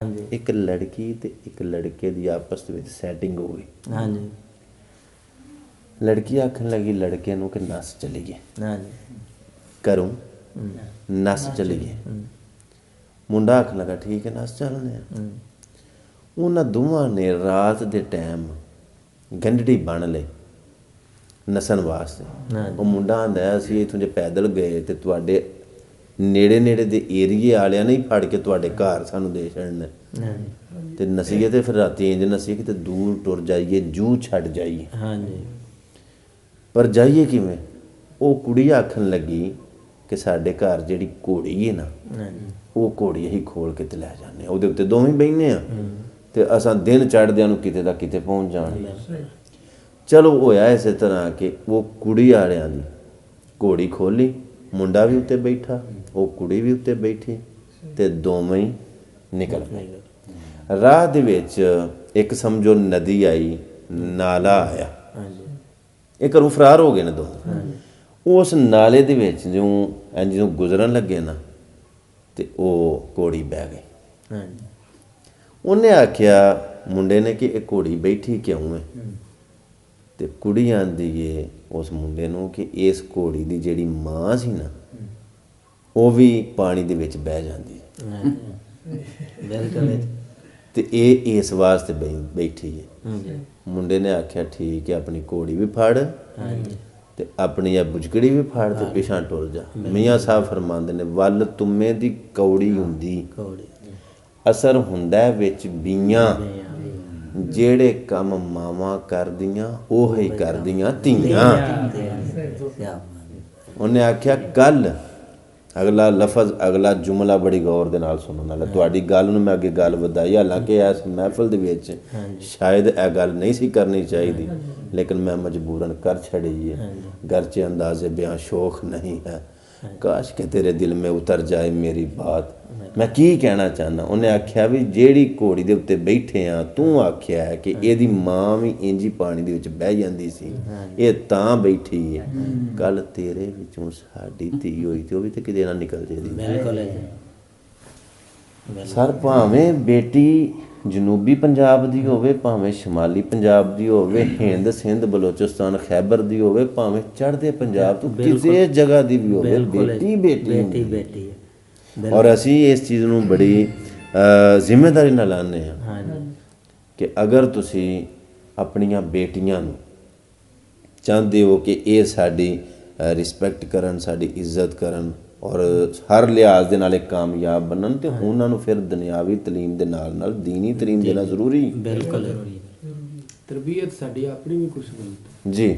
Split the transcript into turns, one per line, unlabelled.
हाँ जी।
एक लड़की ते एक लड़के दी आपस विच सैटिंग हो गई।
हाँ जी।
लड़की आखन लगी लड़के नूं कि नस चलीए
हाँ जी।
घरों नस चलीए। मुंडा आखन लगा ठीक है नस चलने आ। उन्हां दोवां ने रात दे टाइम गंढड़ी बन लई नसन वास्ते। वो मुंडा आंदा है असीं इत्थों जे पैदल गए ते तुहाडे नेड़े नेड़े दे एरिए वालियां ने ही फड़ के तुहाडे घर सानूं दे छड़ना ते नसीए ते फिर रातीं इंज नसीए किते दूर टुर जाइए जूह छड्ड जाइए।
हाँ जी।
पर जाइए किवें वो कुड़ी आखन लगी कि साडे घर जिहड़ी घोड़ी है ना वो घोड़ी असीं खोल के ते लै जाने उहदे उत्ते दोवें बहिने आ ते असां दिन चढ़दिआं नूं किते दा किते पहुंच जाण। चलो होया इस तरह कि वो कुड़ी वालियां दी घोड़ी खोली मुंडा भी उत्ते बैठा वो कुड़ी भी उत्ते बैठी ते दोवें ही निकल गए। राह दे विच एक समझो नदी आई नाला आया ये घरों फरार हो गए ने दोवें। उस नाले दे विच जिउं इंज जिउं गुजरन लगे ना ते वो घोड़ी बह गई। उन्हें आख्या मुंडे ने कि ये घोड़ी बैठी क्यों है ते कुड़ी आंदी है उस मुंडे नूं कि इस घोड़ी दी जिहड़ी मां सी ना वो भी पानी दे विच बह जांदी है ते ये इस वास्ते बैठी है। मुंडे ने आख्या ठीक है अपनी घोड़ी भी फड़ ते अपनी आ बुजकड़ी भी फड़ ते पिछां टुर जा। मियाँ साहब फरमांदे ने वल तुम्मे दी कौड़ी हुंदी असर हुंदा विच बीआं ਜਿਹੜੇ ਕੰਮ ਮਾਵਾਂ ਕਰਦੀਆਂ ਉਹੀ ਕਰਦੀਆਂ ਧੀਆਂ। ਉਹਨੇ ਆਖਿਆ ਗੱਲ ਅਗਲਾ ਲਫ਼ਜ਼ ਅਗਲਾ ਜੁਮਲਾ ਬੜੀ ਗੌਰ ਦੇ ਨਾਲ ਸੁਣਨ ਵਾਲਾ। ਤੁਹਾਡੀ ਗੱਲ ਨੂੰ ਮੈਂ ਅੱਗੇ ਗੱਲ ਵਧਾਈ ਹਾਲਾਂਕਿ ਇਸ ਮਹਿਫਲ ਦੇ ਵਿੱਚ ਸ਼ਾਇਦ ਇਹ ਗੱਲ ਨਹੀਂ ਸੀ ਕਰਨੀ ਚਾਹੀਦੀ ਲੇਕਿਨ मैं मजबूरन कर छड़ी है। गरचे अंदाज़े बयां शौक नहीं है काश के तेरे दिल में उतर जाए मेरी बात। मैं की कहना चाहना उन्हें आख्या भी जेड़ी घोड़ी दे उत्ते बैठे हाँ तू आख्या है कि ਇਹਦੀ मां भी इंज ही पानी ਦੇ ਵਿੱਚ ਬਹਿ ਜਾਂਦੀ ਸੀ ਇਹ ਤਾਂ बैठी है कल तेरे ਵਿੱਚੋਂ ਸਾਡੀ ਧੀ ਹੋਈ ਤੇ ਉਹ ਵੀ ਤੇ ਕਿਤੇ ਨਾ ਨਿਕਲ ਜੇਦੀ।
बिल्कुल
सर भावें बेटी जनूबी पंजाब दी होवे भावें शमाली पंजाब दी होवे हिंद सिंध बलोचिस्तान खैबर दी होवे भावें चढ़दे पंजाब तो किसी जगह दी भी होवे बेटी बेटी बेटी है। और असी इस चीज़ नूं बड़ी जिम्मेदारी नाल लाने हैं कि अगर तुसी अपनियां बेटियां नूं चाहते हो कि ये साडी रिस्पैक्ट करन साडी इज्जत करन और हर लिहाज दे नाल कामयाब बनन ते उन्हां नूं फिर दुनियावी तलीम दे नाल नाल दीनी तलीम देना जरूरी।
बिल्कुल
तरबियत साडी अपनी भी कुछ नहीं जी।